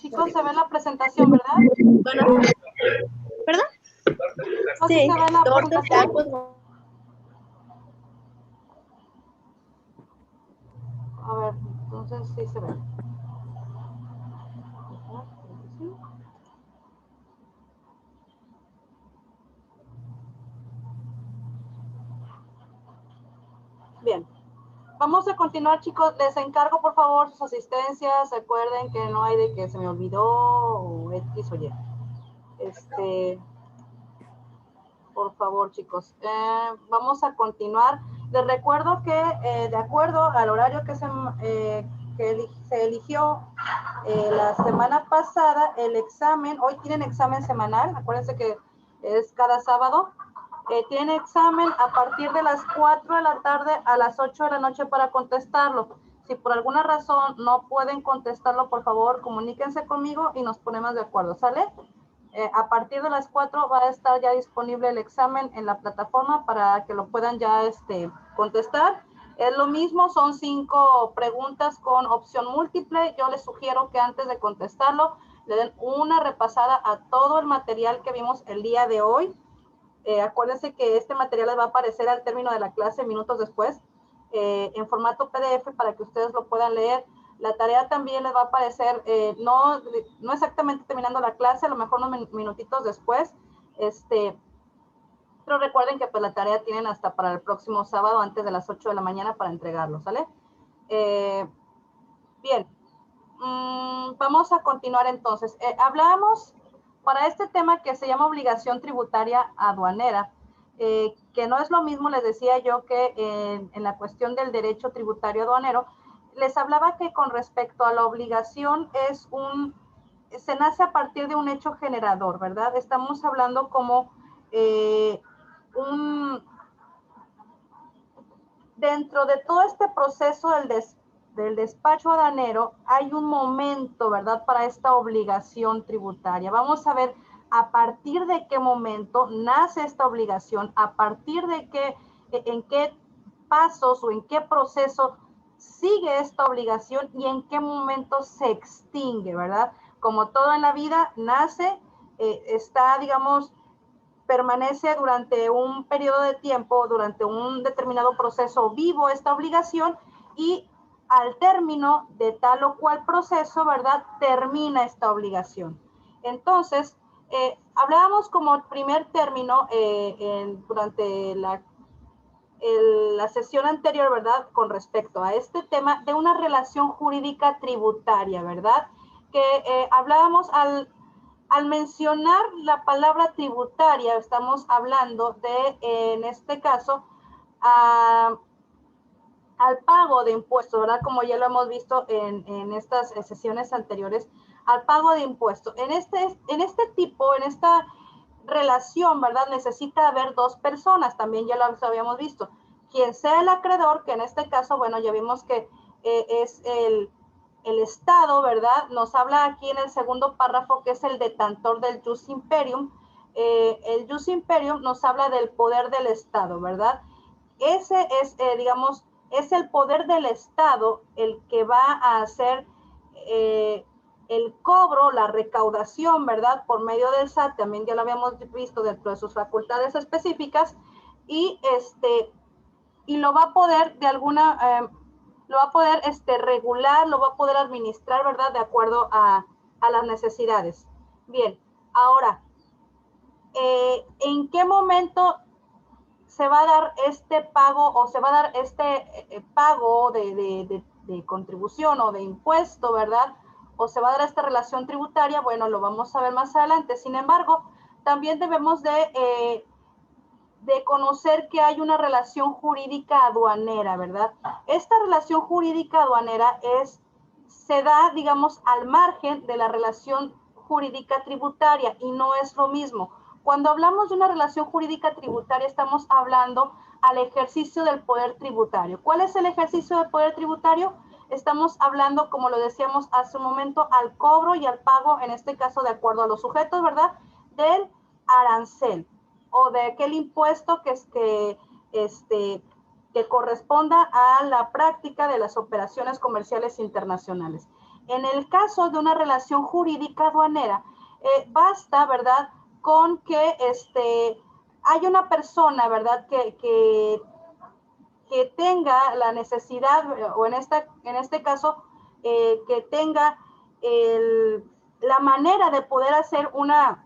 Chicos, se ve la presentación, ¿verdad? Bueno, ¿perdón? ¿No sí, se ve la presentación? A ver, entonces sí se ve. Bien. Vamos a continuar, chicos. Les encargo, por favor, sus asistencias. Recuerden que no hay de que se me olvidó o X o Y. Por favor, chicos. Vamos a continuar. Les recuerdo que, de acuerdo al horario que se eligió la semana pasada, el examen, hoy tienen examen semanal. Acuérdense que es cada sábado. Tienen examen a partir de las 4 de la tarde a las 8 de la noche para contestarlo. Si por alguna razón no pueden contestarlo, por favor, comuníquense conmigo y nos ponemos de acuerdo, ¿sale? A partir de las 4 va a estar ya disponible el examen en la plataforma para que lo puedan ya contestar. Es lo mismo, son 5 preguntas con opción múltiple. Yo les sugiero que antes de contestarlo, le den una repasada a todo el material que vimos el día de hoy. Acuérdense que este material les va a aparecer al término de la clase minutos después en formato PDF para que ustedes lo puedan leer. La tarea también les va a aparecer, no exactamente terminando la clase, a lo mejor unos minutitos después, pero recuerden que pues la tarea tienen hasta para el próximo sábado antes de las 8 de la mañana para entregarlo, ¿sale? Bien, vamos a continuar entonces. Hablábamos para este tema que se llama obligación tributaria aduanera, que no es lo mismo, les decía yo, que en la cuestión del derecho tributario aduanero. Les hablaba que con respecto a la obligación se nace a partir de un hecho generador, ¿verdad? Estamos hablando como dentro de todo este proceso del despacho aduanero hay un momento, ¿verdad?, para esta obligación tributaria. Vamos a ver a partir de qué momento nace esta obligación, a partir de en qué pasos o en qué proceso sigue esta obligación y en qué momento se extingue, ¿verdad? Como todo en la vida, nace, está, digamos, permanece durante un periodo de tiempo, durante un determinado proceso vivo esta obligación y al término de tal o cual proceso, ¿verdad?, termina esta obligación. Entonces, hablábamos como primer término durante la sesión anterior, ¿verdad?, con respecto a este tema de una relación jurídica tributaria, ¿verdad?, que hablábamos al mencionar la palabra tributaria, estamos hablando de, en este caso, al pago de impuestos, ¿verdad? Como ya lo hemos visto en estas sesiones anteriores, al pago de impuestos. En esta relación, ¿verdad?, necesita haber dos personas, también ya lo habíamos visto. Quien sea el acreedor, que en este caso, bueno, ya vimos que es el Estado, ¿verdad? Nos habla aquí en el segundo párrafo que es el detentor del jus imperium. El jus imperium nos habla del poder del Estado, ¿verdad? Ese es, digamos, es el poder del Estado el que va a hacer el cobro, la recaudación, ¿verdad?, por medio del SAT, también ya lo habíamos visto dentro de sus facultades específicas, y lo va a poder de alguna lo va a poder regular, lo va a poder administrar, ¿verdad?, de acuerdo a las necesidades. Bien, ahora, ¿en qué momento se va a dar este pago o se va a dar este pago de contribución o de impuesto, ¿verdad?, o se va a dar esta relación tributaria? Bueno, lo vamos a ver más adelante. Sin embargo, también debemos de conocer que hay una relación jurídica aduanera, ¿verdad? Esta relación jurídica aduanera se da, digamos, al margen de la relación jurídica tributaria y no es lo mismo. Cuando hablamos de una relación jurídica tributaria, estamos hablando al ejercicio del poder tributario. ¿Cuál es el ejercicio del poder tributario? Estamos hablando, como lo decíamos hace un momento, al cobro y al pago, en este caso de acuerdo a los sujetos, ¿verdad?, del arancel o de aquel impuesto que corresponda a la práctica de las operaciones comerciales internacionales. En el caso de una relación jurídica aduanera, basta, ¿verdad?, con que hay una persona, ¿verdad?, que tenga la necesidad, o en este caso, que tenga la manera de poder hacer una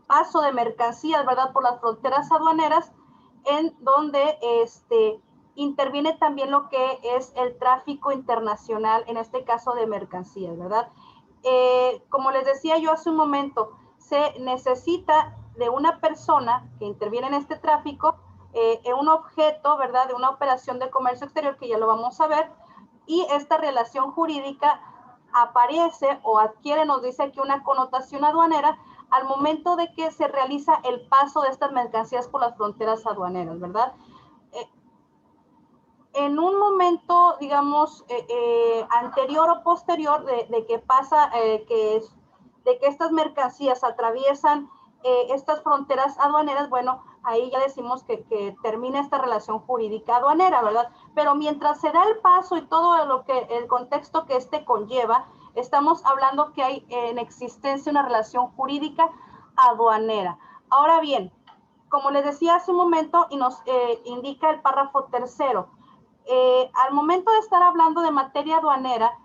paso de mercancías, ¿verdad?, por las fronteras aduaneras, en donde interviene también lo que es el tráfico internacional, en este caso de mercancías, ¿verdad? Como les decía yo hace un momento, se necesita de una persona que interviene en este tráfico, en un objeto, ¿verdad?, de una operación de comercio exterior, que ya lo vamos a ver, y esta relación jurídica aparece o adquiere, nos dice aquí, una connotación aduanera al momento de que se realiza el paso de estas mercancías por las fronteras aduaneras, ¿verdad? En un momento, digamos, anterior o posterior de que pasa, de que estas mercancías atraviesan estas fronteras aduaneras, bueno, ahí ya decimos que termina esta relación jurídica aduanera, ¿verdad? Pero mientras se da el paso y todo lo que, el contexto que conlleva, estamos hablando que hay en existencia una relación jurídica aduanera. Ahora bien, como les decía hace un momento, y nos indica el párrafo tercero, al momento de estar hablando de materia aduanera,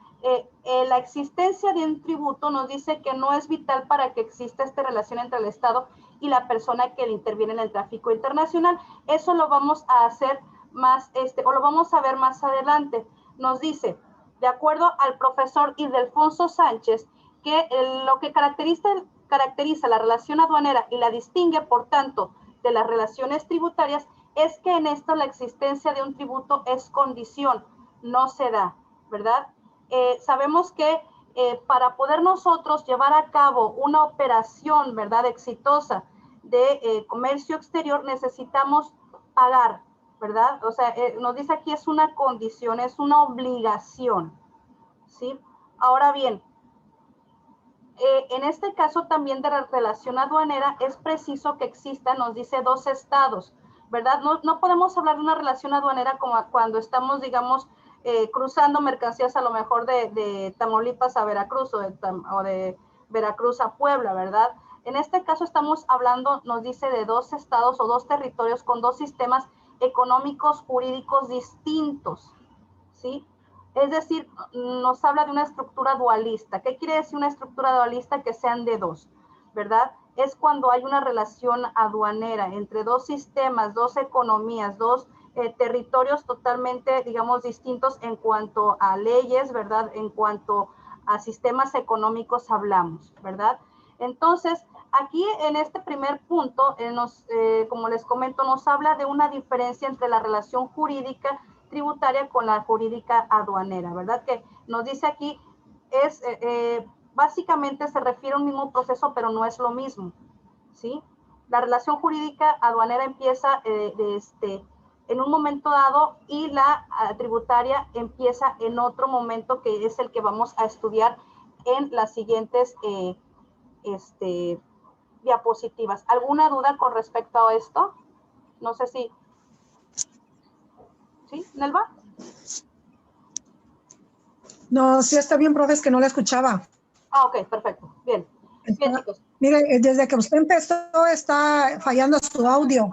la existencia de un tributo nos dice que no es vital para que exista esta relación entre el Estado y la persona que interviene en el tráfico internacional. Eso lo vamos a hacer más, o lo vamos a ver más adelante. Nos dice, de acuerdo al profesor Ildefonso Sánchez, que lo que caracteriza la relación aduanera y la distingue, por tanto, de las relaciones tributarias, es que en esto la existencia de un tributo es condición, no se da, ¿verdad? Sabemos que para poder nosotros llevar a cabo una operación, ¿verdad?, exitosa de comercio exterior, necesitamos pagar, ¿verdad? O sea, nos dice aquí es una condición, es una obligación, ¿sí? Ahora bien, en este caso también de la relación aduanera es preciso que existan, nos dice, dos estados, ¿verdad? No podemos hablar de una relación aduanera como cuando estamos, digamos, cruzando mercancías a lo mejor de Tamaulipas a Veracruz o de Veracruz a Puebla, ¿verdad? En este caso estamos hablando, nos dice, de dos estados o dos territorios con dos sistemas económicos jurídicos distintos, ¿sí? Es decir, nos habla de una estructura dualista. ¿Qué quiere decir una estructura dualista? Que sean de dos, ¿verdad? Es cuando hay una relación aduanera entre dos sistemas, dos economías, dos territorios totalmente, digamos, distintos en cuanto a leyes, ¿verdad? En cuanto a sistemas económicos hablamos, ¿verdad? Entonces, aquí en este primer punto, como les comento, nos habla de una diferencia entre la relación jurídica tributaria con la jurídica aduanera, ¿verdad? Que nos dice aquí, básicamente se refiere a un mismo proceso, pero no es lo mismo, ¿sí? La relación jurídica aduanera empieza en un momento dado y la tributaria empieza en otro momento, que es el que vamos a estudiar en las siguientes diapositivas. ¿Alguna duda con respecto a esto? No sé si... ¿Sí, Nelva? No, sí está bien, profe, es que no la escuchaba. Ah, ok, perfecto. Bien. Bien, chicos. Mire, desde que usted empezó está fallando su audio.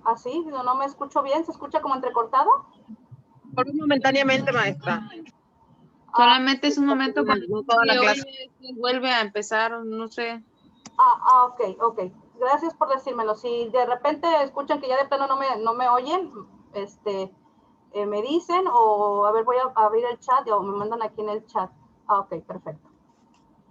¿Así? ¿No me escucho bien? ¿Se escucha como entrecortado? Momentáneamente, maestra. Solamente es un momento cuando cuando toda la clase vuelve a empezar, no sé. Ok. Gracias por decírmelo. Si de repente escuchan que ya de plano no me oyen, me dicen, o a ver, voy a abrir el chat o me mandan aquí en el chat. Ok, perfecto.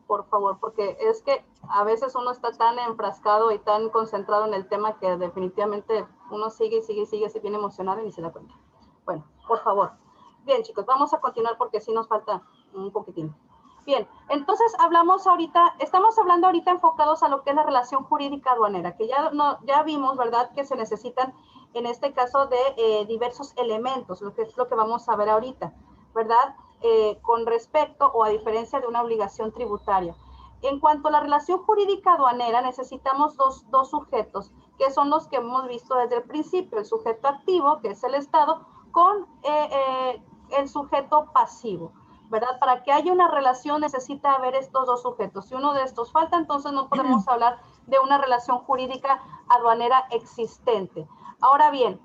Por favor, porque es que a veces uno está tan enfrascado y tan concentrado en el tema que definitivamente uno sigue, así bien emocionado y ni se da cuenta. Bueno, por favor. Bien, chicos, vamos a continuar porque sí nos falta un poquitín. Bien, entonces estamos hablando ahorita enfocados a lo que es la relación jurídica aduanera, que ya vimos, ¿verdad?, que se necesitan en este caso de diversos elementos, lo que es lo que vamos a ver ahorita, ¿verdad?, con respecto o a diferencia de una obligación tributaria. En cuanto a la relación jurídica aduanera, necesitamos dos sujetos, que son los que hemos visto desde el principio, el sujeto activo, que es el Estado, con el sujeto pasivo, ¿verdad? Para que haya una relación necesita haber estos dos sujetos. Si uno de estos falta, entonces no podemos hablar de una relación jurídica aduanera existente. Ahora bien,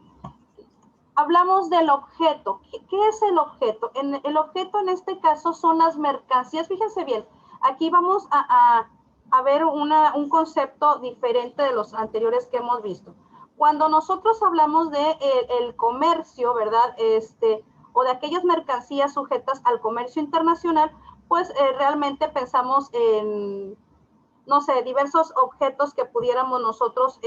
hablamos del objeto. ¿Qué es el objeto? El objeto en este caso son las mercancías. Fíjense bien, aquí vamos a ver un concepto diferente de los anteriores que hemos visto. Cuando nosotros hablamos de el comercio, ¿verdad? O de aquellas mercancías sujetas al comercio internacional, pues realmente pensamos en, no sé, diversos objetos que pudiéramos nosotros,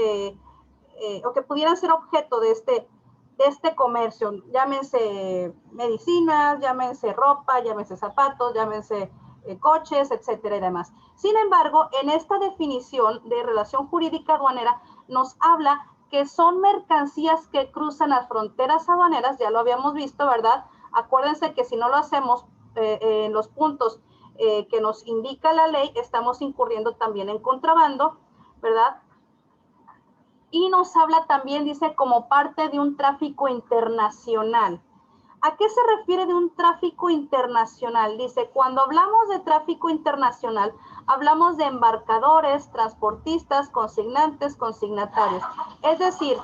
o que pudieran ser objeto de este comercio, llámense medicinas, llámense ropa, llámense zapatos, llámense coches, etcétera y demás. Sin embargo, en esta definición de relación jurídica aduanera nos habla que son mercancías que cruzan las fronteras aduaneras, ya lo habíamos visto, ¿verdad? Acuérdense que si no lo hacemos en los puntos que nos indica la ley, estamos incurriendo también en contrabando, ¿verdad? Y nos habla también, dice, como parte de un tráfico internacional. ¿A qué se refiere de un tráfico internacional? Dice, cuando hablamos de tráfico internacional, hablamos de embarcadores, transportistas, consignantes, consignatarios. Es decir,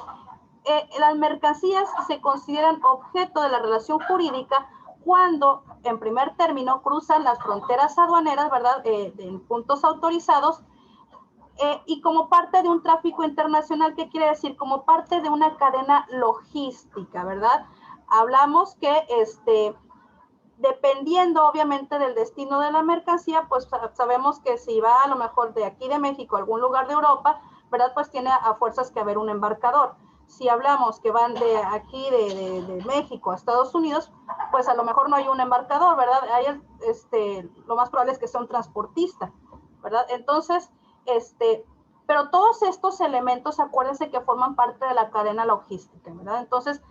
las mercancías se consideran objeto de la relación jurídica cuando, en primer término, cruzan las fronteras aduaneras, ¿verdad? En puntos autorizados, y como parte de un tráfico internacional. ¿Qué quiere decir? Como parte de una cadena logística, ¿verdad? Hablamos que dependiendo obviamente del destino de la mercancía, pues sabemos que si va a lo mejor de aquí de México a algún lugar de Europa, ¿verdad? Pues tiene a fuerzas que haber un embarcador. Si hablamos que van de aquí de México a Estados Unidos, pues a lo mejor no hay un embarcador, ¿verdad? Hay, lo más probable es que sea un transportista, ¿verdad? Entonces, pero todos estos elementos, acuérdense que forman parte de la cadena logística, ¿verdad? Entonces,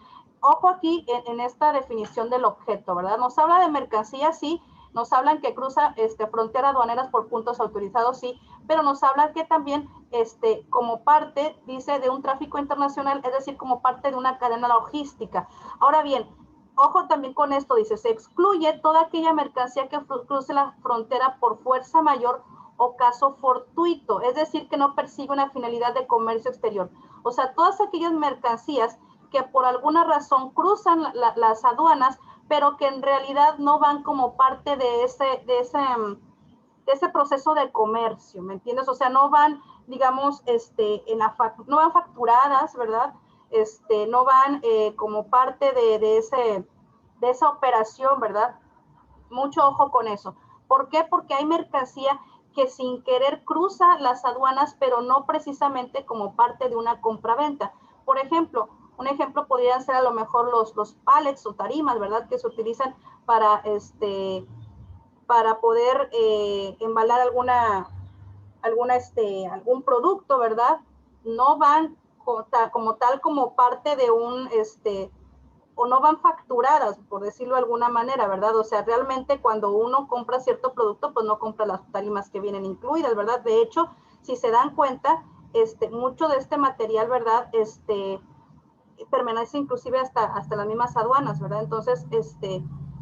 ojo aquí en esta definición del objeto, ¿verdad? Nos habla de mercancía, sí, nos hablan que cruza fronteras aduaneras por puntos autorizados, sí, pero nos habla que también como parte, dice, de un tráfico internacional, es decir, como parte de una cadena logística. Ahora bien, ojo también con esto, dice, se excluye toda aquella mercancía que cruce la frontera por fuerza mayor o caso fortuito, es decir, que no persigue una finalidad de comercio exterior. O sea, todas aquellas mercancías que por alguna razón cruzan las aduanas, pero que en realidad no van como parte de ese proceso de comercio, ¿me entiendes? O sea, no van, digamos, no van facturadas, ¿verdad? No van como parte de esa operación, ¿verdad? Mucho ojo con eso. ¿Por qué? Porque hay mercancía que sin querer cruza las aduanas, pero no precisamente como parte de una compraventa. Por ejemplo, un ejemplo podrían ser a lo mejor los pallets o tarimas, ¿verdad? Que se utilizan para, para poder embalar algún producto, ¿verdad? No van como tal como parte de o no van facturadas, por decirlo de alguna manera, ¿verdad? O sea, realmente cuando uno compra cierto producto, pues no compra las tarimas que vienen incluidas, ¿verdad? De hecho, si se dan cuenta, mucho de este material, ¿verdad? Permanece inclusive hasta las mismas aduanas, ¿verdad? Entonces,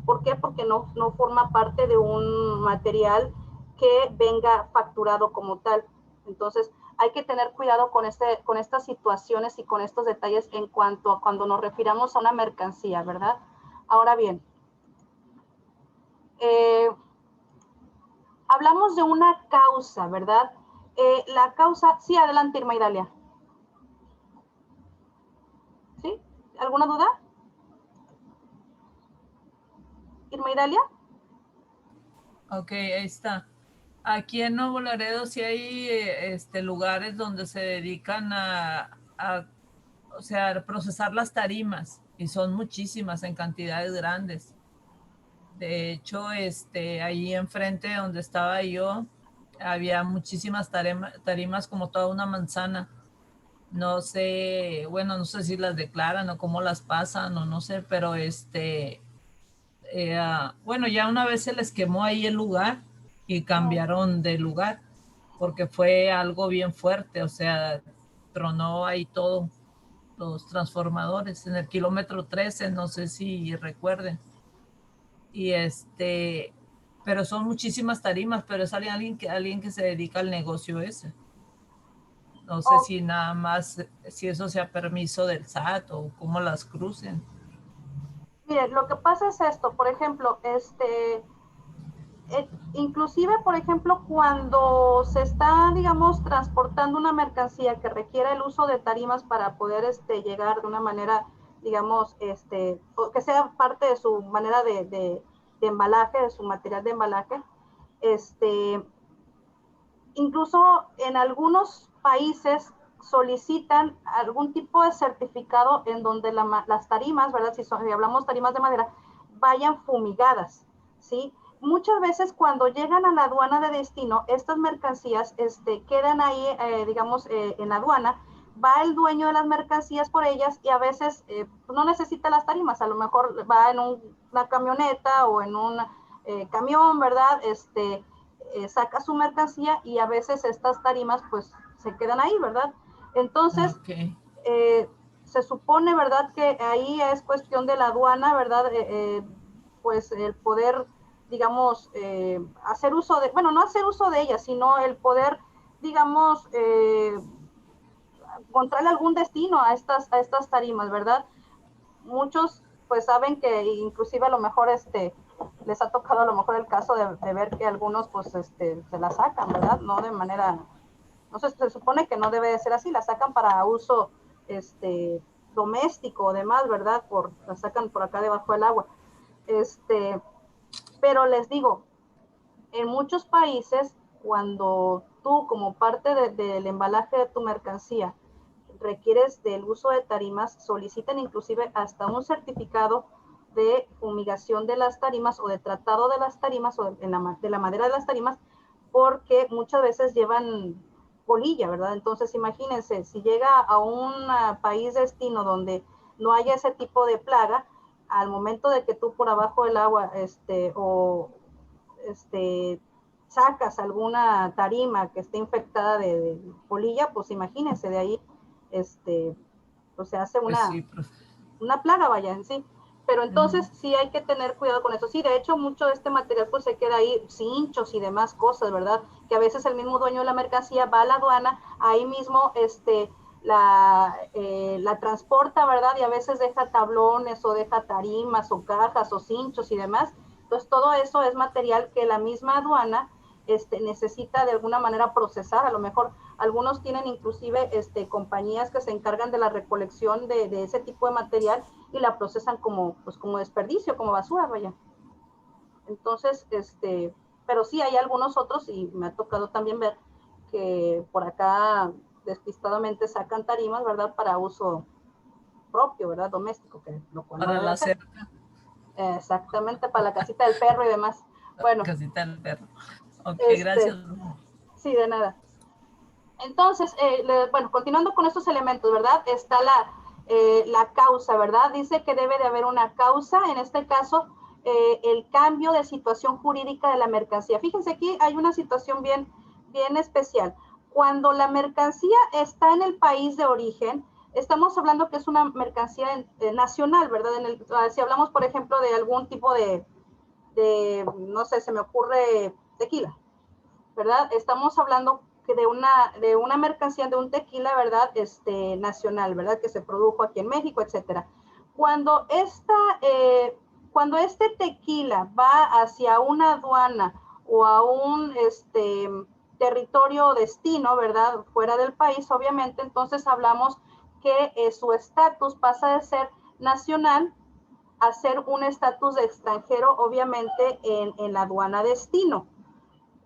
¿por qué? Porque no forma parte de un material que venga facturado como tal. Entonces, hay que tener cuidado con estas situaciones y con estos detalles en cuanto a cuando nos refiramos a una mercancía, ¿verdad? Ahora bien, hablamos de una causa, ¿verdad? La causa, sí, adelante, Irma Idalia. ¿Sí? ¿Alguna duda? Irma Idalia. Ok, ahí está. Aquí en Nuevo Laredo sí hay lugares donde se dedican o sea, procesar las tarimas y son muchísimas en cantidades grandes. De hecho, ahí enfrente donde estaba yo había muchísimas tarimas como toda una manzana. No sé, bueno, no sé si las declaran o cómo las pasan o no sé, pero bueno, ya una vez se les quemó ahí el lugar y cambiaron de lugar porque fue algo bien fuerte, o sea, tronó ahí todo, los transformadores en el kilómetro 13, no sé si recuerden. y pero son muchísimas tarimas, pero es alguien que se dedica al negocio ese. No sé si nada más, si eso sea permiso del SAT o cómo las crucen. Mire, lo que pasa es esto, por ejemplo, inclusive, por ejemplo, cuando se está, digamos, transportando una mercancía que requiere el uso de tarimas para poder llegar de una manera, digamos, o que sea parte de su manera de embalaje, de su material de embalaje, incluso en algunos países solicitan algún tipo de certificado en donde las tarimas, ¿verdad? Si hablamos tarimas de madera, vayan fumigadas, ¿sí? Muchas veces cuando llegan a la aduana de destino, estas mercancías quedan ahí, digamos, en la aduana, va el dueño de las mercancías por ellas y a veces no necesita las tarimas, a lo mejor va en una camioneta o en un camión, ¿verdad? Saca su mercancía y a veces estas tarimas pues se quedan ahí, ¿verdad? Entonces, Okay. Se supone, ¿verdad? Que ahí es cuestión de la aduana, ¿verdad? Pues el poder, digamos, hacer uso de, bueno, no hacer uso de ellas, sino el poder, digamos, encontrarle algún destino a estas tarimas, ¿verdad? Muchos pues saben que inclusive a lo mejor les ha tocado a lo mejor el caso de ver que algunos pues se la sacan, ¿verdad? No de manera, no sé, se supone que no debe de ser así, la sacan para uso doméstico o demás, ¿verdad? La sacan por acá debajo del agua. Pero les digo, en muchos países, cuando tú como parte del embalaje de tu mercancía requieres del uso de tarimas, solicitan inclusive hasta un certificado de fumigación de las tarimas o de tratado de las tarimas o de la madera de las tarimas, porque muchas veces llevan polilla, ¿verdad? Entonces imagínense, si llega a un país destino donde no haya ese tipo de plaga, al momento de que tú por abajo del agua sacas alguna tarima que esté infectada de polilla, pues imagínense, de ahí pues se hace Pues sí, una plaga, vaya, en sí. Pero entonces sí hay que tener cuidado con eso. Sí, de hecho, mucho de este material pues se queda ahí, cinchos y demás cosas, ¿verdad? Que a veces el mismo dueño de la mercancía va a la aduana, ahí mismo la transporta, ¿verdad? Y a veces deja tablones o deja tarimas o cajas o cinchos y demás. Entonces todo eso es material que la misma aduana necesita de alguna manera procesar. A lo mejor algunos tienen inclusive compañías que se encargan de la recolección de ese tipo de material y la procesan pues, como desperdicio, como basura, vaya. Entonces, pero sí hay algunos otros, y me ha tocado también ver que por acá despistadamente sacan tarimas, ¿verdad? Para uso propio, ¿verdad? Doméstico, que lo cual no para debe la hacer. cerca. Exactamente, para la casita del perro y demás. Bueno. Casita del perro. Ok, gracias. Sí, de nada. Entonces, bueno, continuando con estos elementos, ¿verdad? Está la causa, ¿verdad? Dice que debe de haber una causa, en este caso, el cambio de situación jurídica de la mercancía. Fíjense, aquí hay una situación bien especial. Cuando la mercancía está en el país de origen, estamos hablando que es una mercancía nacional, ¿verdad? Si hablamos, por ejemplo, de algún tipo de, no sé, se me ocurre tequila, ¿verdad? Estamos hablando de una mercancía, de un tequila, ¿verdad? Nacional, ¿verdad? Que se produjo aquí en México, etcétera. Cuando este tequila va hacia una aduana o a un territorio destino, ¿verdad? Fuera del país, obviamente, entonces hablamos que su estatus pasa de ser nacional a ser un estatus de extranjero, obviamente, en la aduana destino.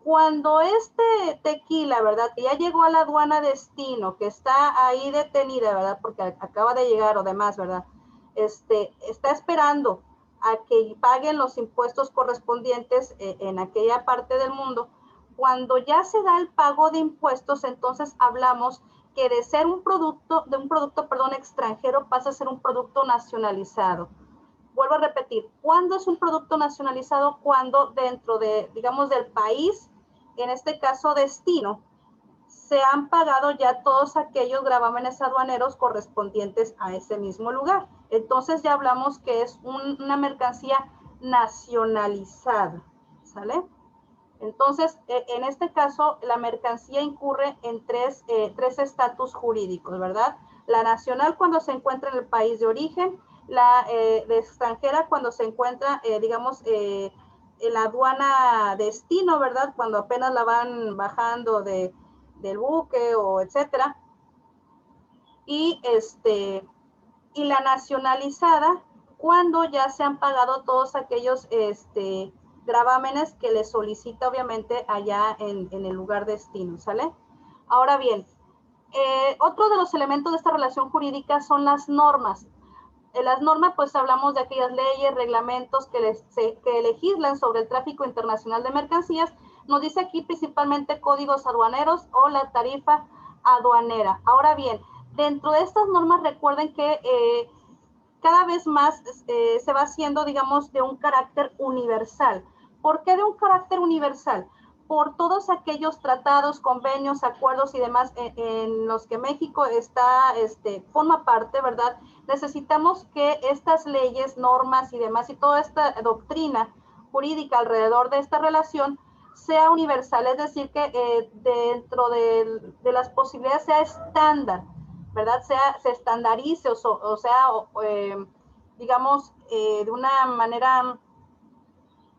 Cuando este tequila, ¿verdad? Que ya llegó a la aduana destino, que está ahí detenida, ¿verdad? Porque acaba de llegar o demás, ¿verdad? Está esperando a que paguen los impuestos correspondientes en aquella parte del mundo. Cuando ya se da el pago de impuestos, entonces hablamos que de ser un producto, extranjero pasa a ser un producto nacionalizado. Vuelvo a repetir, ¿cuándo es un producto nacionalizado? Cuando dentro de, digamos, del país, en este caso destino, se han pagado ya todos aquellos gravámenes aduaneros correspondientes a ese mismo lugar. Entonces ya hablamos que es una mercancía nacionalizada, ¿sale? Entonces, en este caso, la mercancía incurre en tres estatus jurídicos, ¿verdad? La nacional cuando se encuentra en el país de origen, la de extranjera cuando se encuentra, digamos, en la aduana destino, ¿verdad? Cuando apenas la van bajando del buque o etcétera. Y la nacionalizada cuando ya se han pagado todos aquellos gravámenes que le solicita obviamente allá en el lugar destino, ¿sale? Ahora bien, otro de los elementos de esta relación jurídica son las normas. En las normas, pues hablamos de aquellas leyes, reglamentos que legislan sobre el tráfico internacional de mercancías. Nos dice aquí principalmente códigos aduaneros o la tarifa aduanera. Ahora bien, dentro de estas normas recuerden que cada vez más se va haciendo, digamos, de un carácter universal. ¿Por qué de un carácter universal? Por todos aquellos tratados, convenios, acuerdos y demás en los que México forma parte, ¿verdad? Necesitamos que estas leyes, normas y demás y toda esta doctrina jurídica alrededor de esta relación sea universal, es decir, que dentro de las posibilidades sea estándar, ¿verdad? Se estandarice o sea, digamos, de una manera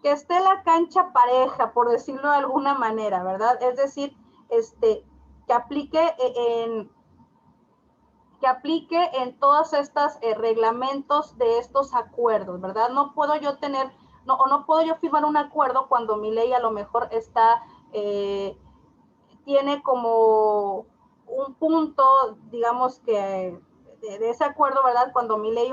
que esté la cancha pareja, por decirlo de alguna manera, ¿verdad? Es decir, que aplique en todos estos reglamentos de estos acuerdos, ¿verdad? No puedo yo firmar un acuerdo cuando mi ley a lo mejor tiene como un punto, digamos que de ese acuerdo, ¿verdad? Cuando mi ley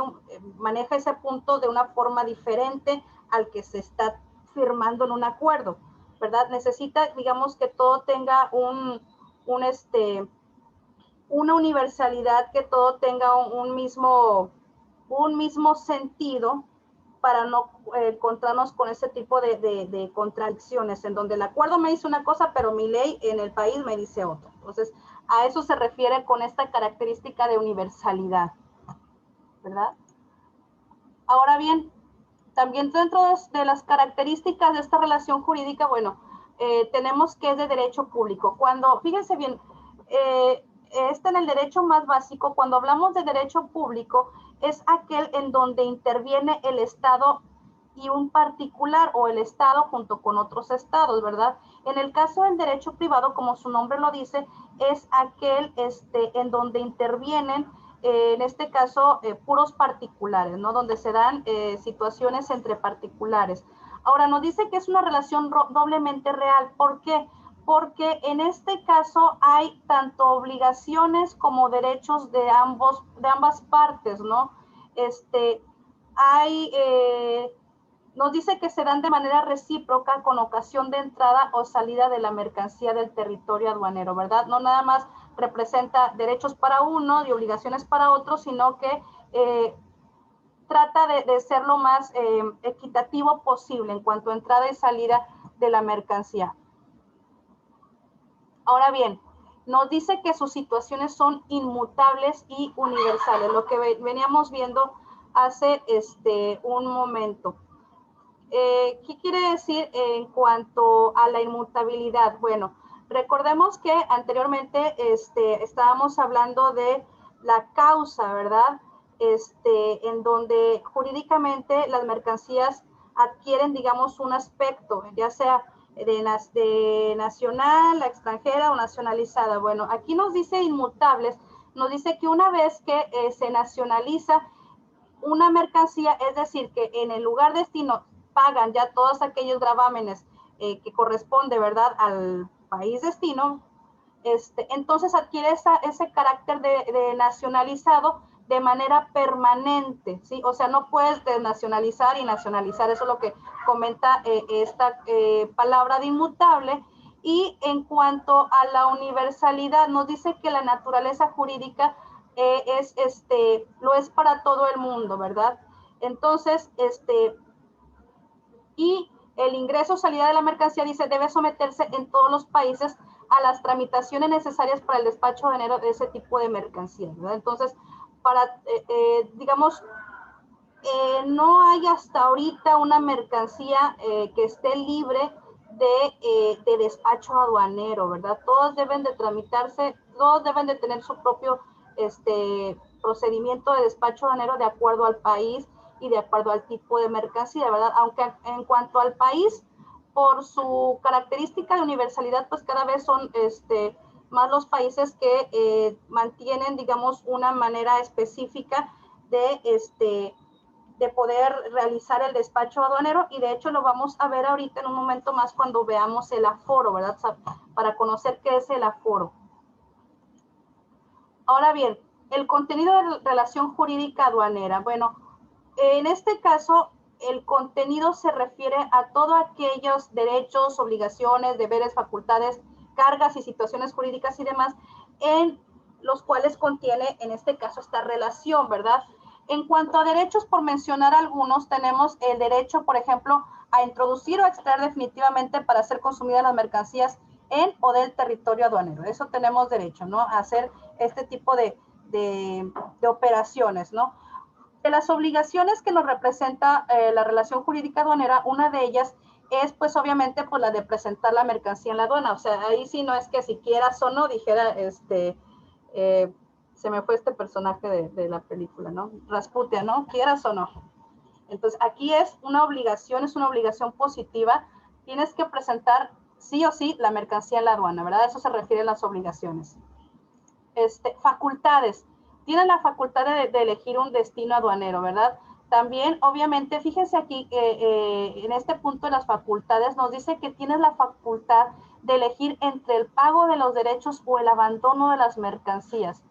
maneja ese punto de una forma diferente al que se está firmando en un acuerdo, ¿verdad? Necesita, digamos, que todo tenga una universalidad, que todo tenga un mismo sentido para no encontrarnos con ese tipo de contradicciones, en donde el acuerdo me dice una cosa, pero mi ley en el país me dice otra. Entonces, a eso se refiere con esta característica de universalidad, ¿verdad? Ahora bien, también dentro de las características de esta relación jurídica, bueno, tenemos que es de derecho público. Fíjense bien, en el derecho más básico, cuando hablamos de derecho público, es aquel en donde interviene el Estado y un particular, o el Estado junto con otros estados, ¿verdad? En el caso del derecho privado, como su nombre lo dice, es aquel en donde intervienen, en este caso, puros particulares, ¿no? Donde se dan situaciones entre particulares. Ahora, nos dice que es una relación doblemente real. ¿Por qué? Porque en este caso hay tanto obligaciones como derechos de ambas partes, ¿no? Nos dice que se dan de manera recíproca con ocasión de entrada o salida de la mercancía del territorio aduanero, ¿verdad? No nada más representa derechos para uno y obligaciones para otro, sino que trata de ser lo más equitativo posible en cuanto a entrada y salida de la mercancía. Ahora bien, nos dice que sus situaciones son inmutables y universales, lo que veníamos viendo hace un momento. ¿Qué quiere decir en cuanto a la inmutabilidad? Bueno, recordemos que anteriormente estábamos hablando de la causa, ¿verdad? En donde jurídicamente las mercancías adquieren, digamos, un aspecto, ya sea de nacional, extranjera o nacionalizada. Bueno, aquí nos dice inmutables, nos dice que una vez que se nacionaliza una mercancía, es decir, que en el lugar destino pagan ya todos aquellos gravámenes que corresponde, ¿verdad?, al país destino, entonces adquiere ese carácter de nacionalizado de manera permanente, ¿sí? O sea, no puedes desnacionalizar y nacionalizar, eso es lo que comenta esta palabra de inmutable. Y en cuanto a la universalidad, nos dice que la naturaleza jurídica lo es para todo el mundo, ¿verdad? Entonces, y el ingreso o salida de la mercancía, dice, debe someterse en todos los países a las tramitaciones necesarias para el despacho aduanero de ese tipo de mercancía, ¿verdad? Entonces, digamos, no hay hasta ahorita una mercancía que esté libre de despacho aduanero, ¿verdad? Todos deben de tramitarse, todos deben de tener su propio procedimiento de despacho aduanero de acuerdo al país y de acuerdo al tipo de mercancía, ¿verdad? Aunque en cuanto al país, por su característica de universalidad, pues cada vez son más los países que mantienen, digamos, una manera específica de poder realizar el despacho aduanero, y de hecho lo vamos a ver ahorita en un momento más cuando veamos el aforo, ¿verdad? Para conocer qué es el aforo. Ahora bien, el contenido de relación jurídica aduanera. Bueno, en este caso, el contenido se refiere a todos aquellos derechos, obligaciones, deberes, facultades, cargas y situaciones jurídicas y demás, en los cuales contiene, en este caso, esta relación, ¿verdad? En cuanto a derechos, por mencionar algunos, tenemos el derecho, por ejemplo, a introducir o extraer definitivamente para ser consumidas las mercancías en o del territorio aduanero. Eso tenemos derecho, ¿no? A hacer este tipo de operaciones, ¿no? De las obligaciones que nos representa la relación jurídica aduanera, una de ellas es, pues, obviamente, pues, la de presentar la mercancía en la aduana. O sea, ahí sí no es que si quieras o no, dijera, se me fue este personaje de la película, ¿no? Rasputia, ¿no? Quieras o no. Entonces, aquí es una obligación positiva. Tienes que presentar sí o sí la mercancía en la aduana, ¿verdad? Eso se refiere a las obligaciones. Facultades. Tienen la facultad de elegir un destino aduanero, ¿verdad? También, obviamente, fíjense aquí, en este punto de las facultades nos dice que tienes la facultad de elegir entre el pago de los derechos o el abandono de las mercancías.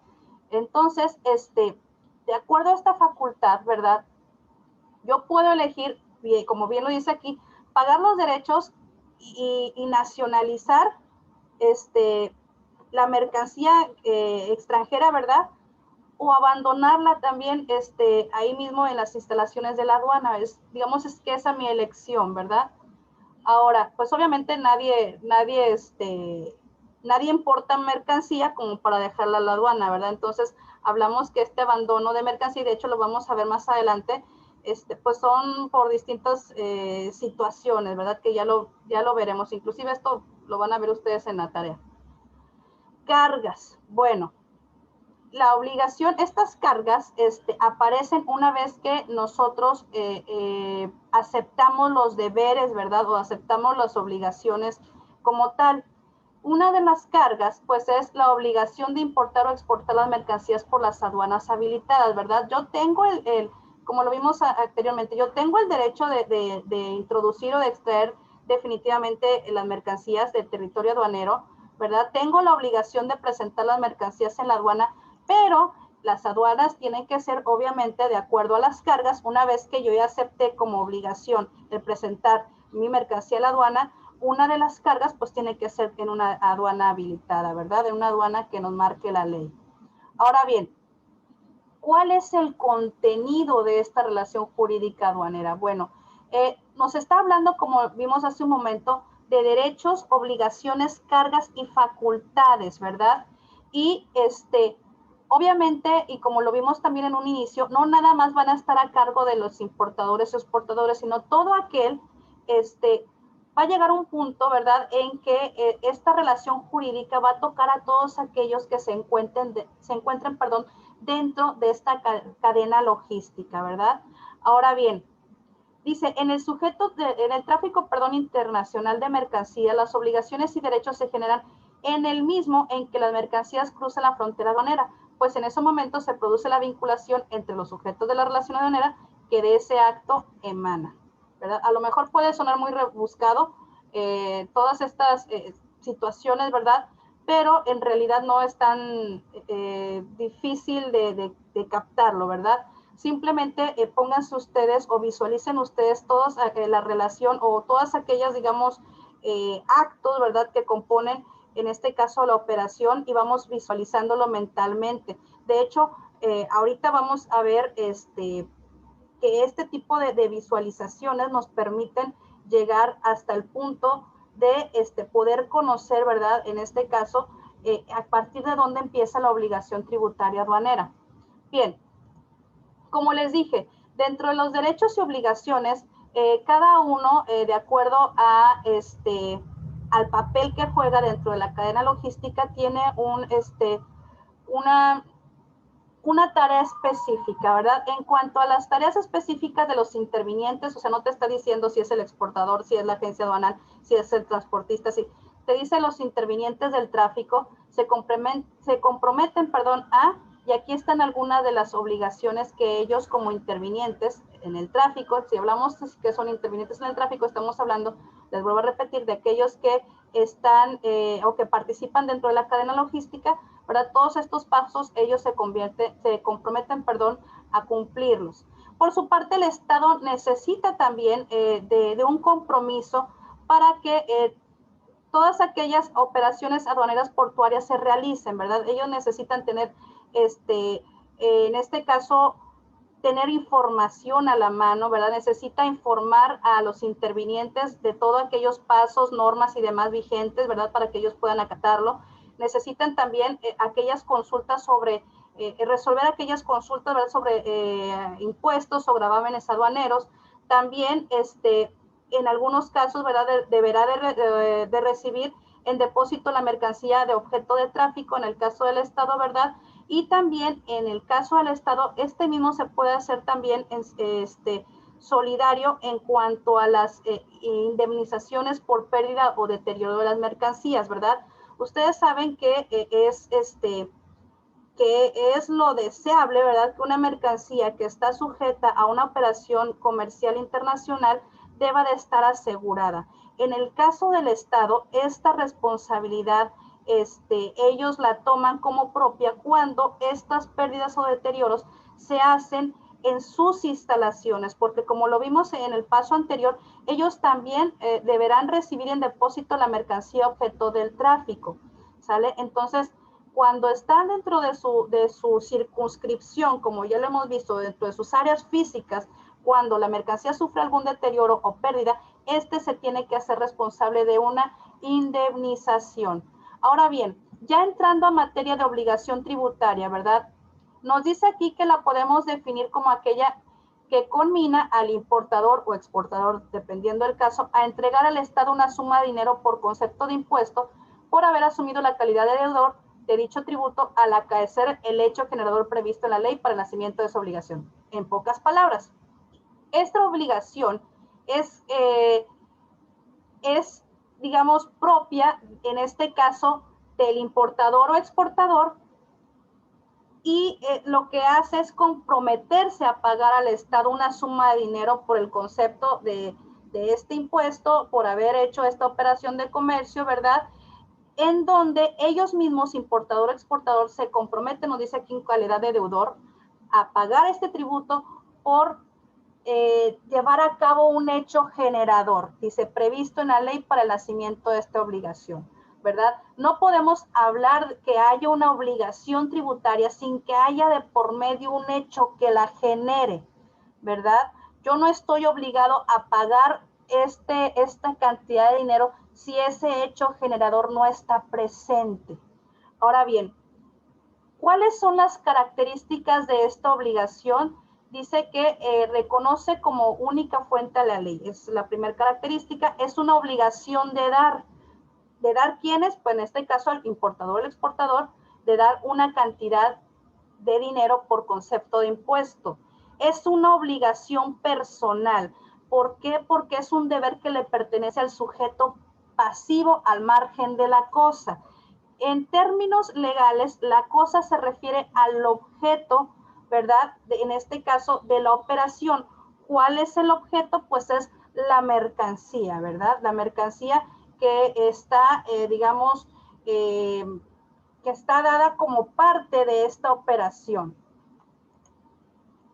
Entonces, de acuerdo a esta facultad, ¿verdad? Yo puedo elegir, como bien lo dice aquí, pagar los derechos y nacionalizar la mercancía extranjera, ¿verdad? O abandonarla también ahí mismo en las instalaciones de la aduana. Digamos, es que esa es mi elección, ¿verdad? Ahora, pues obviamente nadie importa mercancía como para dejarla a la aduana, ¿verdad? Entonces, hablamos que este abandono de mercancía, y de hecho lo vamos a ver más adelante, pues son por distintas situaciones, ¿verdad? Que ya lo veremos. Inclusive esto lo van a ver ustedes en la tarea. Cargas. Bueno, la obligación, estas cargas aparecen una vez que nosotros aceptamos los deberes, ¿verdad? O aceptamos las obligaciones como tal. Una de las cargas, pues, es la obligación de importar o exportar las mercancías por las aduanas habilitadas, ¿verdad? Yo tengo como lo vimos anteriormente, yo tengo el derecho de introducir o de extraer definitivamente las mercancías del territorio aduanero, ¿verdad? Tengo la obligación de presentar las mercancías en la aduana, pero las aduanas tienen que ser, obviamente, de acuerdo a las cargas. Una vez que yo ya acepté como obligación de presentar mi mercancía a la aduana, una de las cargas, pues, tiene que ser en una aduana habilitada, ¿verdad? En una aduana que nos marque la ley. Ahora bien, ¿cuál es el contenido de esta relación jurídica aduanera? Bueno, nos está hablando, como vimos hace un momento, de derechos, obligaciones, cargas y facultades, ¿verdad? Y obviamente, y como lo vimos también en un inicio, no nada más van a estar a cargo de los importadores o exportadores, sino todo aquel, va a llegar un punto, ¿verdad?, en que esta relación jurídica va a tocar a todos aquellos que se encuentren, dentro de esta cadena logística, ¿verdad? Ahora bien, dice, en el tráfico, internacional de mercancías, las obligaciones y derechos se generan en el mismo en que las mercancías cruzan la frontera aduanera, pues en ese momento se produce la vinculación entre los sujetos de la relación aduanera que de ese acto emana, ¿verdad? A lo mejor puede sonar muy rebuscado todas estas situaciones, ¿verdad? Pero en realidad no es tan difícil de captarlo, ¿verdad? Simplemente pónganse ustedes o visualicen ustedes toda la relación o todas aquellas, digamos, actos, ¿verdad?, que componen, en este caso, la operación, y vamos visualizándolo mentalmente. De hecho, ahorita vamos a ver que este tipo de visualizaciones nos permiten llegar hasta el punto de poder conocer, ¿verdad?, en este caso, a partir de dónde empieza la obligación tributaria aduanera. Bien, como les dije, Dentro de los derechos y obligaciones, cada uno, de acuerdo a al papel que juega dentro de la cadena logística, tiene una tarea específica, ¿verdad? En cuanto a las tareas específicas de los intervinientes, o sea, no te está diciendo si es el exportador, si es la agencia aduanal, si es el transportista, si te dice los intervinientes del tráfico, se comprometen, y aquí están algunas de las obligaciones que ellos como intervinientes en el tráfico, si hablamos que son intervinientes en el tráfico, estamos hablando, les vuelvo a repetir, de aquellos que están o que participan dentro de la cadena logística, ¿verdad? Todos estos pasos ellos se comprometen a cumplirlos. Por su parte, el Estado necesita también de un compromiso para que todas aquellas operaciones aduaneras portuarias se realicen, ¿verdad? Ellos necesitan tener, en este caso, tener información a la mano, ¿verdad? Necesita informar a los intervinientes de todos aquellos pasos, normas y demás vigentes, ¿verdad? Para que ellos puedan acatarlo. Necesitan también aquellas consultas sobre, resolver aquellas consultas, ¿verdad? Sobre impuestos o gravámenes aduaneros. También, en algunos casos, ¿verdad? Deberá de recibir en depósito la mercancía de objeto de tráfico en el caso del Estado, ¿verdad? Y también en el caso del Estado, mismo se puede hacer también solidario en cuanto a las indemnizaciones por pérdida o deterioro de las mercancías, ¿verdad? Ustedes saben que es lo deseable, ¿verdad? Que una mercancía que está sujeta a una operación comercial internacional deba de estar asegurada. En el caso del Estado, esta responsabilidad ellos la toman como propia cuando estas pérdidas o deterioros se hacen en sus instalaciones, porque como lo vimos en el paso anterior, ellos también deberán recibir en depósito la mercancía objeto del tráfico, ¿sale? Entonces, cuando están dentro de su circunscripción, como ya lo hemos visto, dentro de sus áreas físicas, cuando la mercancía sufre algún deterioro o pérdida, se tiene que hacer responsable de una indemnización. Ahora bien, ya entrando a materia de obligación tributaria, ¿verdad? Nos dice aquí que la podemos definir como aquella que conmina al importador o exportador, dependiendo del caso, a entregar al Estado una suma de dinero por concepto de impuesto por haber asumido la calidad de deudor de dicho tributo al acaecer el hecho generador previsto en la ley para el nacimiento de esa obligación. En pocas palabras, esta obligación es digamos, propia, en este caso, del importador o exportador, y lo que hace es comprometerse a pagar al Estado una suma de dinero por el concepto de este impuesto, por haber hecho esta operación de comercio, ¿verdad? En donde ellos mismos, importador o exportador, se comprometen, nos dice aquí en calidad de deudor, a pagar este tributo por llevar a cabo un hecho generador, dice, previsto en la ley para el nacimiento de esta obligación, ¿verdad? No podemos hablar que haya una obligación tributaria sin que haya de por medio un hecho que la genere, ¿verdad? Yo no estoy obligado a pagar esta cantidad de dinero si ese hecho generador no está presente. Ahora bien, ¿cuáles son las características de esta obligación? Dice que reconoce como única fuente a la ley. Es la primera característica, es una obligación de dar. ¿De dar quiénes? Pues en este caso al importador o el exportador, de dar una cantidad de dinero por concepto de impuesto. Es una obligación personal. ¿Por qué? Porque es un deber que le pertenece al sujeto pasivo al margen de la cosa. En términos legales, la cosa se refiere al objeto, ¿verdad? En este caso, de la operación. ¿Cuál es el objeto? Pues es la mercancía, ¿verdad? La mercancía que está, digamos, que está dada como parte de esta operación.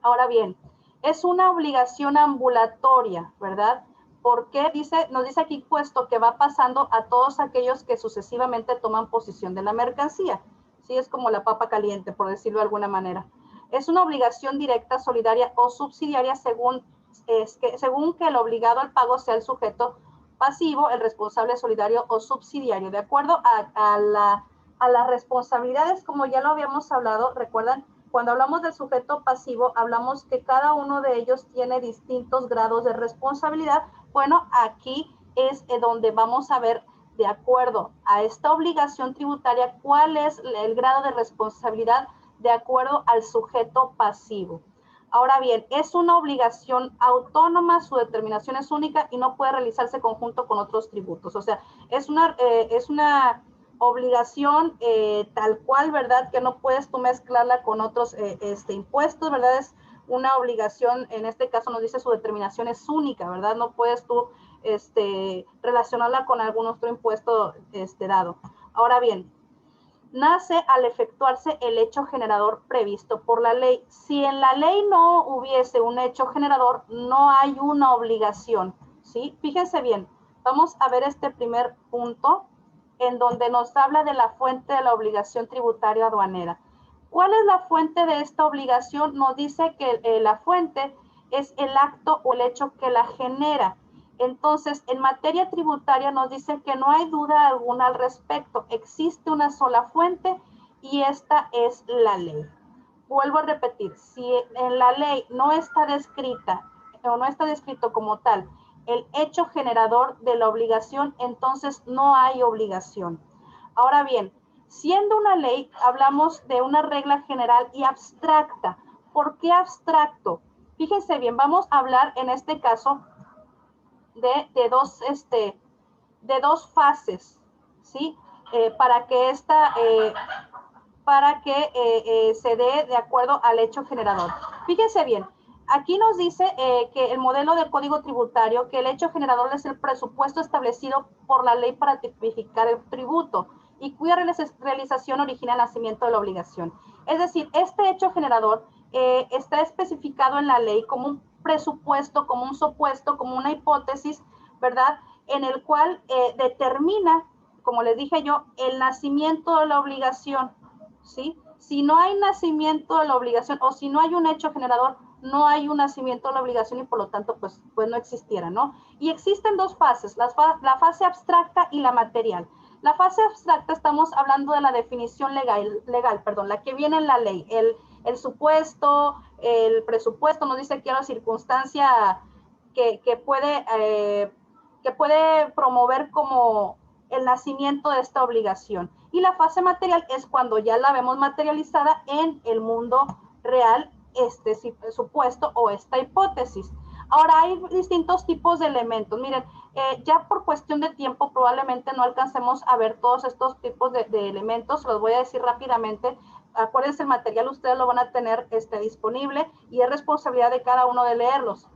Ahora bien, es una obligación ambulatoria, ¿verdad? Porque nos dice aquí puesto que va pasando a todos aquellos que sucesivamente toman posesión de la mercancía. Sí, es como la papa caliente, por decirlo de alguna manera. Es una obligación directa, solidaria o subsidiaria según que el obligado al pago sea el sujeto pasivo, el responsable solidario o subsidiario. De acuerdo a las responsabilidades, como ya lo habíamos hablado, recuerdan cuando hablamos del sujeto pasivo, hablamos que cada uno de ellos tiene distintos grados de responsabilidad. Bueno, aquí es donde vamos a ver, de acuerdo a esta obligación tributaria, cuál es el grado de responsabilidad de acuerdo al sujeto pasivo. Ahora bien, es una obligación autónoma, su determinación es única y no puede realizarse conjunto con otros tributos. O sea, es una obligación tal cual, ¿verdad? Que no puedes tú mezclarla con otros impuestos, ¿verdad? Es una obligación, en este caso nos dice su determinación es única, ¿verdad? No puedes tú relacionarla con algún otro impuesto dado. Ahora bien, nace al efectuarse el hecho generador previsto por la ley. Si en la ley no hubiese un hecho generador, no hay una obligación, ¿sí? Fíjense bien, vamos a ver este primer punto en donde nos habla de la fuente de la obligación tributaria aduanera. ¿Cuál es la fuente de esta obligación? Nos dice que la fuente es el acto o el hecho que la genera. Entonces, en materia tributaria nos dice que no hay duda alguna al respecto. Existe una sola fuente y esta es la ley. Vuelvo a repetir, si en la ley no está descrita o no está descrito como tal el hecho generador de la obligación, entonces no hay obligación. Ahora bien, siendo una ley, hablamos de una regla general y abstracta. ¿Por qué abstracto? Fíjense bien, vamos a hablar en este caso de dos fases, ¿sí? Para que se dé de acuerdo al hecho generador. Fíjense bien, aquí nos dice que el modelo de código tributario, que el hecho generador es el presupuesto establecido por la ley para tipificar el tributo y cuya realización origina el nacimiento de la obligación. Es decir, este hecho generador está especificado en la ley como un presupuesto, como un supuesto, como una hipótesis, ¿verdad? En el cual determina, como les dije yo, el nacimiento de la obligación, ¿sí? Si no hay nacimiento de la obligación o si no hay un hecho generador, no hay un nacimiento de la obligación y por lo tanto pues no existiera, ¿no? Y existen dos fases, la fase abstracta y la material. La fase abstracta estamos hablando de la definición legal, la que viene en la ley, el supuesto, el presupuesto, nos dice que es la circunstancia que puede promover como el nacimiento de esta obligación. Y la fase material es cuando ya la vemos materializada en el mundo real, este supuesto o esta hipótesis. Ahora, hay distintos tipos de elementos. Miren, ya por cuestión de tiempo probablemente no alcancemos a ver todos estos tipos de elementos. Los voy a decir rápidamente. Acuérdense, el material ustedes lo van a tener disponible y es responsabilidad de cada uno de leerlos.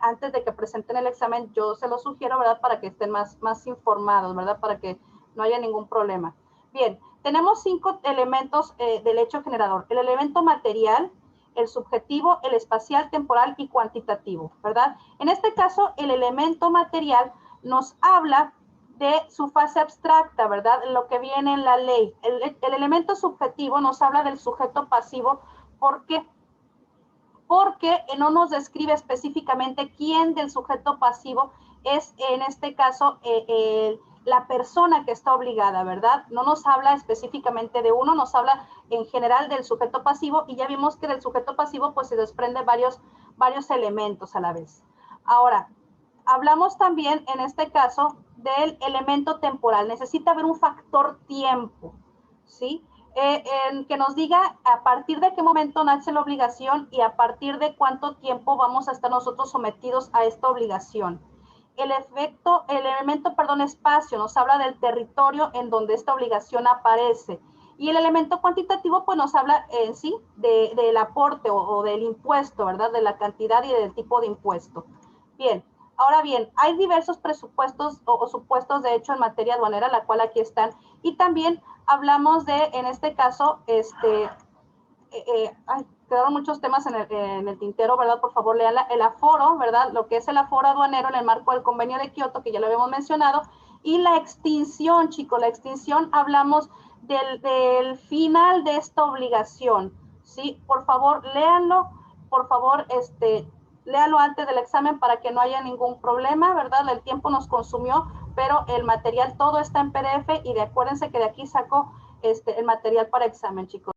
Antes de que presenten el examen, yo se los sugiero, ¿verdad? Para que estén más informados, ¿verdad? Para que no haya ningún problema. Bien, tenemos 5 elementos del hecho generador. El elemento material, el subjetivo, el espacial, temporal y cuantitativo, ¿verdad? En este caso, el elemento material nos habla de su fase abstracta, ¿verdad? Lo que viene en la ley. El elemento subjetivo nos habla del sujeto pasivo. ¿Por qué? Porque no nos describe específicamente quién del sujeto pasivo es, en este caso, la persona que está obligada, ¿verdad? No nos habla específicamente de uno, nos habla en general del sujeto pasivo y ya vimos que del sujeto pasivo pues se desprende varios elementos a la vez. Ahora, hablamos también en este caso del elemento temporal. Necesita haber un factor tiempo, ¿sí? Que nos diga a partir de qué momento nace la obligación y a partir de cuánto tiempo vamos a estar nosotros sometidos a esta obligación. El elemento espacio, nos habla del territorio en donde esta obligación aparece. Y el elemento cuantitativo, pues nos habla en sí del aporte o del impuesto, ¿verdad? De la cantidad y del tipo de impuesto. Bien, ahora bien, hay diversos presupuestos o supuestos de hecho en materia aduanera, la cual aquí están. Y también hablamos de, en este caso, quedaron muchos temas en el tintero, ¿verdad? Por favor, lean el aforo, ¿verdad? Lo que es el aforo aduanero en el marco del convenio de Kioto, que ya lo habíamos mencionado, y la extinción, chicos, la extinción, hablamos del final de esta obligación, ¿sí? Por favor, léanlo, por favor, léalo antes del examen para que no haya ningún problema, ¿verdad? El tiempo nos consumió, pero el material todo está en PDF y acuérdense que de aquí saco el material para examen, chicos.